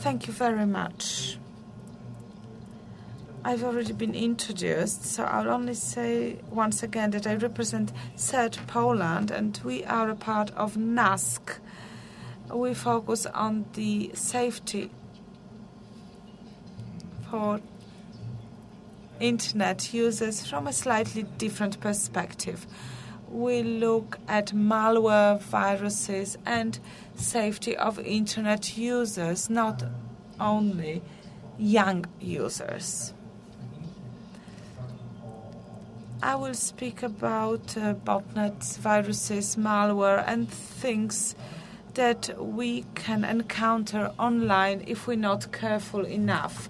Thank you very much. I've already been introduced, so I'll only say once again that I represent CERT Poland, and we are a part of NASK. We focus on the safety for Internet users from a slightly different perspective. We look at malware, viruses, and safety of Internet users, not only young users. I will speak about botnets, viruses, malware, and things that we can encounter online if we're not careful enough.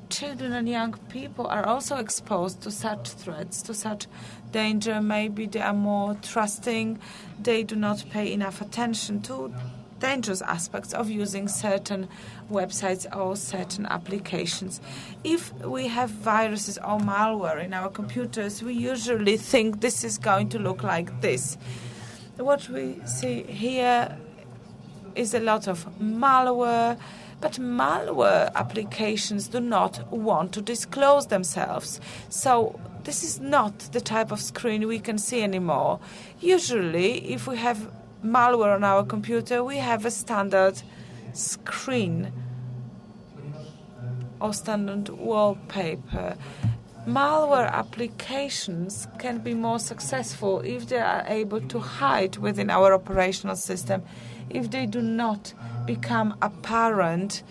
Children and young people are also exposed to such threats, to such danger. Maybe they are more trusting. They do not pay enough attention to dangerous aspects of using certain websites or certain applications. If we have viruses or malware in our computers, we usually think this is going to look like this. What we see here is a lot of malware, but malware applications do not want to disclose themselves. So this is not the type of screen we can see anymore. Usually, if we have malware on our computer, we have a standard screen or standard wallpaper. Malware applications can be more successful if they are able to hide within our operational system, if they do not become apparent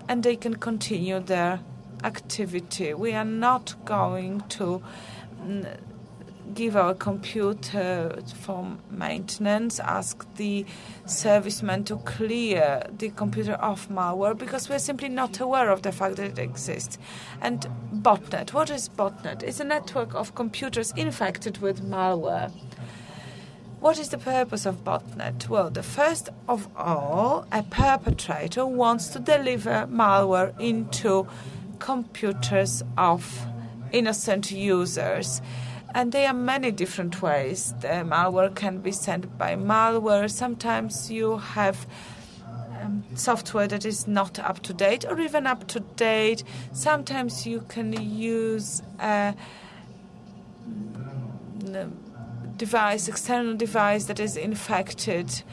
and they can continue their activity. We are not going to give our computer for maintenance, ask the serviceman to clear the computer of malware, because we're simply not aware of the fact that it exists. And botnet, what is botnet? It's a network of computers infected with malware. What is the purpose of botnet? Well, the first of all, a perpetrator wants to deliver malware into computers of innocent users. And there are many different ways. The malware can be sent by malware. Sometimes you have software that is not up to date or even up to date. Sometimes you can use a device, external device that is infected,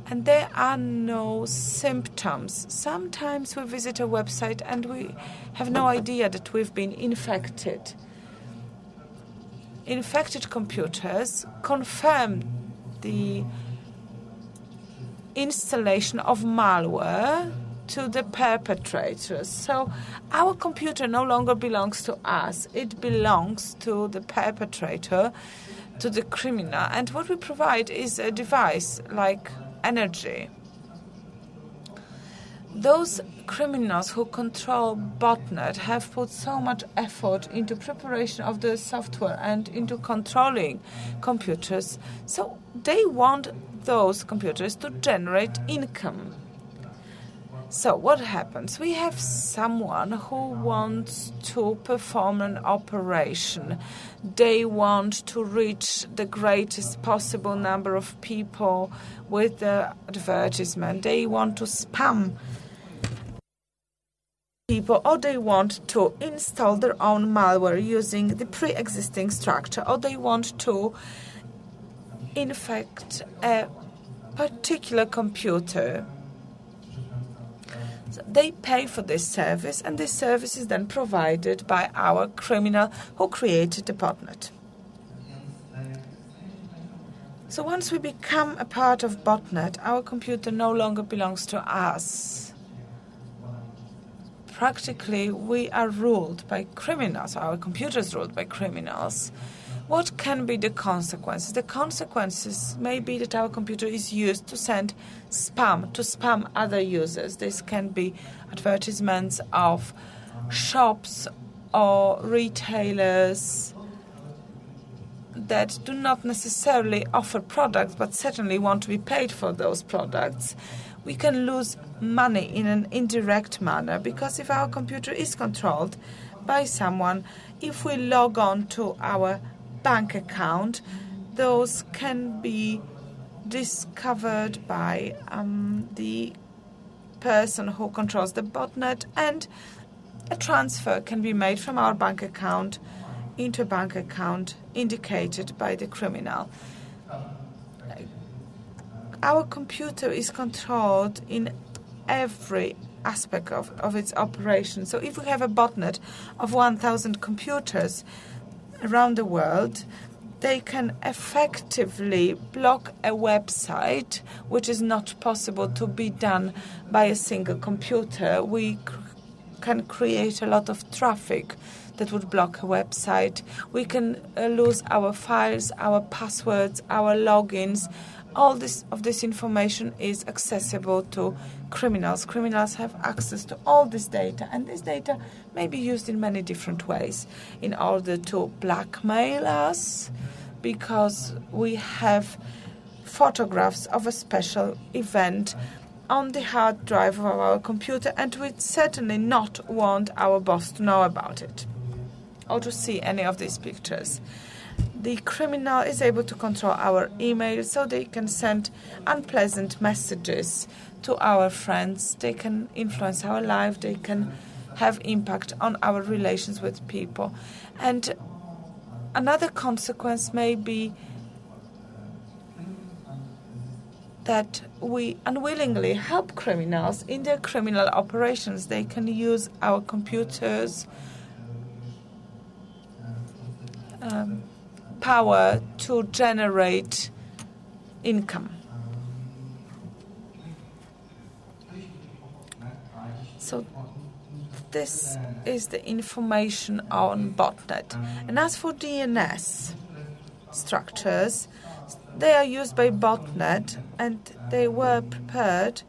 and there are no symptoms. Sometimes we visit a website and we have no idea that we've been infected. Infected computers confirm the installation of malware to the perpetrators. So our computer no longer belongs to us. It belongs to the perpetrator, to the criminal. And what we provide is a device like energy. Those criminals who control botnet have put so much effort into preparation of the software and into controlling computers. So they want those computers to generate income. So what happens? We have someone who wants to perform an operation. They want to reach the greatest possible number of people with the advertisement. They want to spam people, or they want to install their own malware using the pre-existing structure, or they want to infect a particular computer. So they pay for this service, and this service is then provided by our criminal who created the botnet. So once we become a part of botnet, our computer no longer belongs to us. Practically, we are ruled by criminals. Our computer is ruled by criminals. What can be the consequences? The consequences may be that our computer is used to send spam, to spam other users. This can be advertisements of shops or retailers that do not necessarily offer products, but certainly want to be paid for those products. We can lose money in an indirect manner, because if our computer is controlled by someone, if we log on to our bank account, those can be discovered by the person who controls the botnet, and a transfer can be made from our bank account into a bank account indicated by the criminal. Our computer is controlled in every aspect of its operation. So if we have a botnet of 1,000 computers around the world, they can effectively block a website, which is not possible to be done by a single computer. We can create a lot of traffic that would block a website. We can lose our files, our passwords, our logins. All this information is accessible to criminals. Criminals have access to all this data, and this data may be used in many different ways in order to blackmail us, because we have photographs of a special event on the hard drive of our computer, and we certainly not want our boss to know about it or to see any of these pictures. The criminal is able to control our email, so they can send unpleasant messages to our friends. They can influence our life. They can have impact on our relations with people. And another consequence may be that we unwillingly help criminals in their criminal operations. They can use our computers' power to generate income. So this is the information on botnet. And as for DNS structures, they are used by botnet, and they were prepared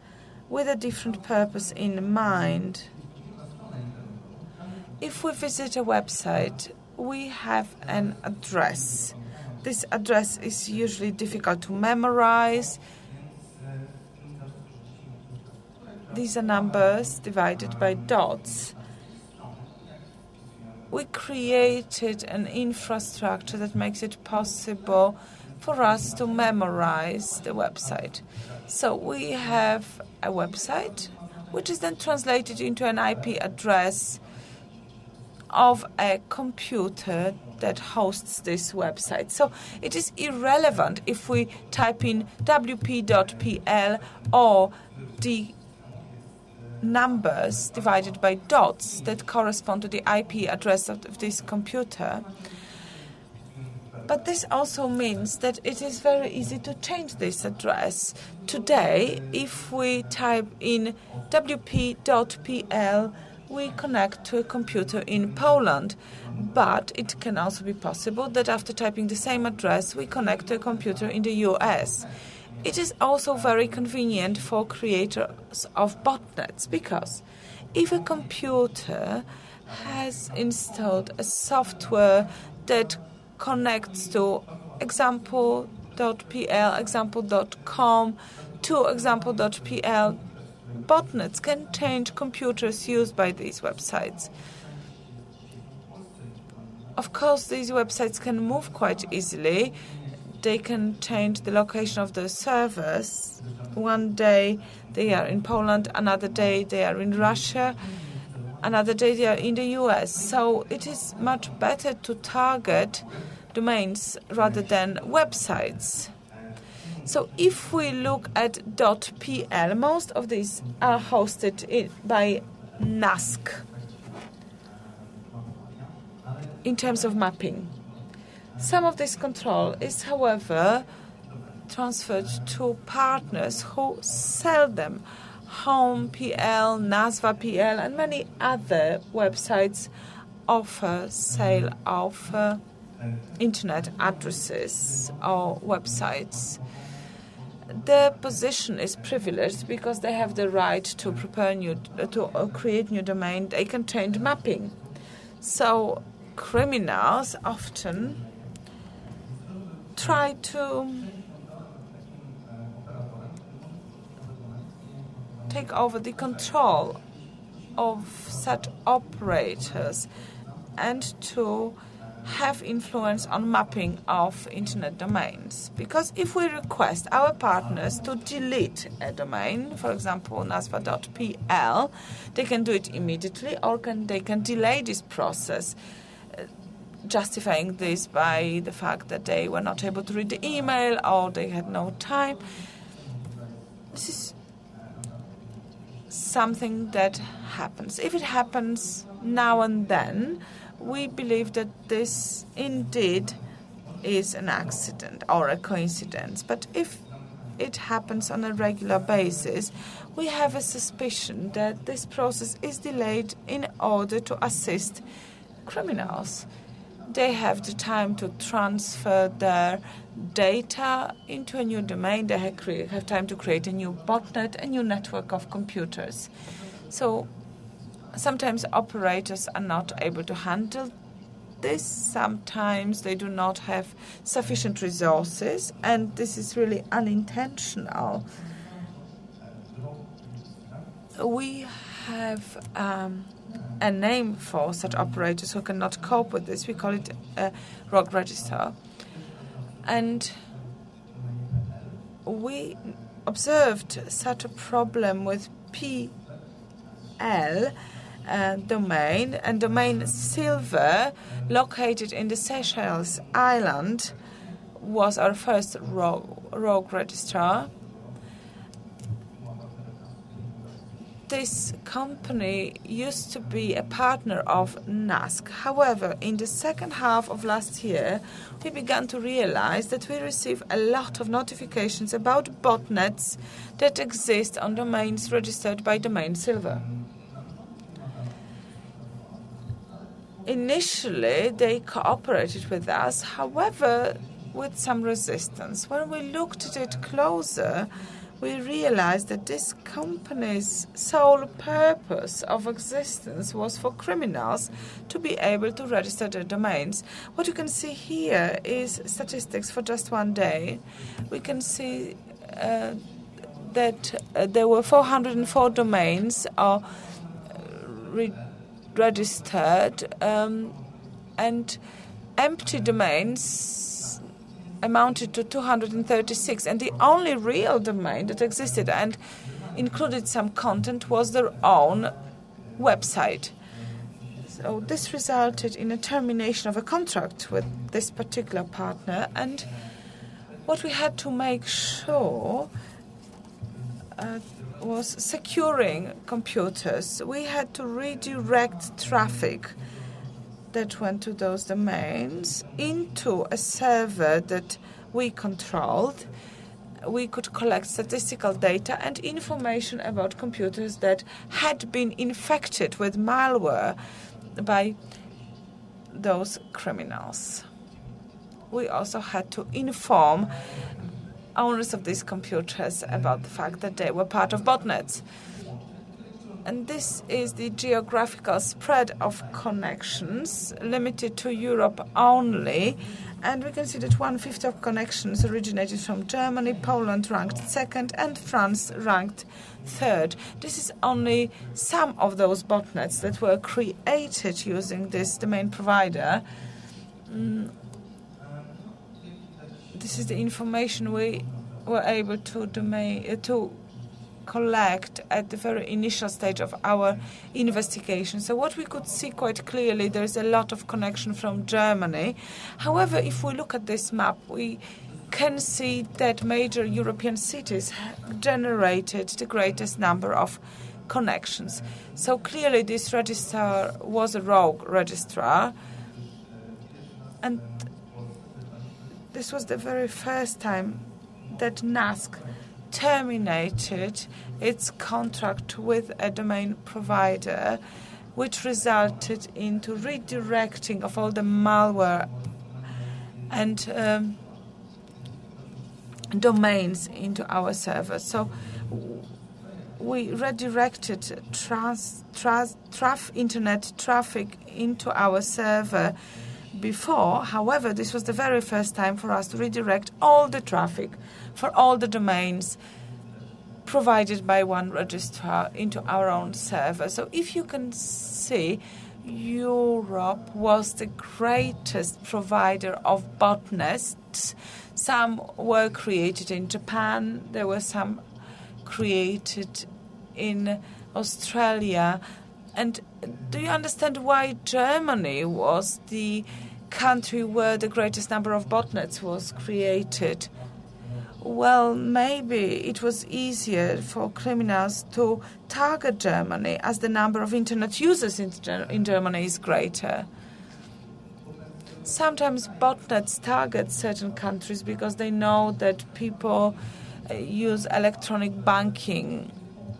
with a different purpose in mind. If we visit a website, we have an address. This address is usually difficult to memorize. These are numbers divided by dots. We created an infrastructure that makes it possible for us to memorize the website. So we have a website, which is then translated into an IP address of a computer that hosts this website. So it is irrelevant if we type in wp.pl or the numbers divided by dots that correspond to the IP address of this computer. But this also means that it is very easy to change this address. Today, if we type in wp.pl, we connect to a computer in Poland. But it can also be possible that after typing the same address, we connect to a computer in the US. It is also very convenient for creators of botnets, because if a computer has installed a software that connects to example.pl, example.com, to example.pl, botnets can change computers used by these websites. Of course, these websites can move quite easily. They can change the location of the servers. One day they are in Poland, another day they are in Russia, another day they are in the US. So it is much better to target domains rather than websites. So if we look at .pl, most of these are hosted by NASC in terms of mapping. Some of this control is, however, transferred to partners who sell them. Home.pl, Nazwa.pl, and many other websites offer sale of internet addresses or websites. Their position is privileged because they have the right to create new domain. They can change mapping. So criminals often try to take over the control of such operators and to have influence on mapping of internet domains. Because if we request our partners to delete a domain, for example, nazwa.pl, they can do it immediately, or they can delay this process, justifying this by the fact that they were not able to read the email or they had no time. This is something that happens. If it happens now and then, we believe that this indeed is an accident or a coincidence. But if it happens on a regular basis, we have a suspicion that this process is delayed in order to assist criminals. They have the time to transfer their data into a new domain. They have time to create a new botnet, a new network of computers. So sometimes operators are not able to handle this. Sometimes they do not have sufficient resources, and this is really unintentional. We have a name for such operators who cannot cope with this. We call it a rogue registrar. And we observed such a problem with PL domain, and domain Silver, located in the Seychelles Island, was our first rogue registrar. This company used to be a partner of NASK. However, in the second half of last year, we began to realize that we receive a lot of notifications about botnets that exist on domains registered by Domain Silver. Initially, they cooperated with us, however, with some resistance. When we looked at it closer, we realized that this company's sole purpose of existence was for criminals to be able to register their domains. What you can see here is statistics for just one day. We can see that there were 404 domains registered, and empty domains amounted to 236, and the only real domain that existed and included some content was their own website. So this resulted in a termination of a contract with this particular partner, and what we had to make sure was securing computers. We had to redirect traffic that went to those domains into a server that we controlled. We could collect statistical data and information about computers that had been infected with malware by those criminals. We also had to inform owners of these computers about the fact that they were part of botnets. And this is the geographical spread of connections, limited to Europe only. And we can see that 1/5 of connections originated from Germany, Poland ranked second, and France ranked third. This is only some of those botnets that were created using this domain provider. This is the information we were able to collect at the very initial stage of our investigation. So what we could see quite clearly, there's a lot of connection from Germany. However, if we look at this map, we can see that major European cities have generated the greatest number of connections. So clearly this registrar was a rogue registrar, and this was the very first time that NASK terminated its contract with a domain provider, which resulted into redirecting of all the malware and domains into our server. So we redirected internet traffic into our server before. However, this was the very first time for us to redirect all the traffic for all the domains provided by one registrar into our own server. So if you can see, Europe was the greatest provider of botnets. Some were created in Japan, there were some created in Australia. And do you understand why Germany was the country where the greatest number of botnets was created? Well, maybe it was easier for criminals to target Germany as the number of internet users in Germany is greater. Sometimes botnets target certain countries because they know that people use electronic banking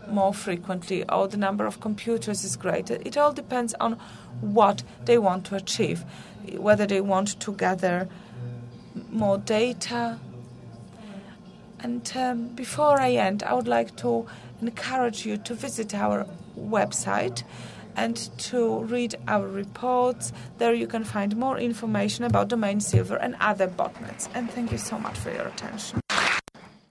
more frequently, or the number of computers is greater. It all depends on what they want to achieve, whether they want to gather more data. And before I end, I would like to encourage you to visit our website and to read our reports. There you can find more information about Domain Silver and other botnets. And thank you so much for your attention.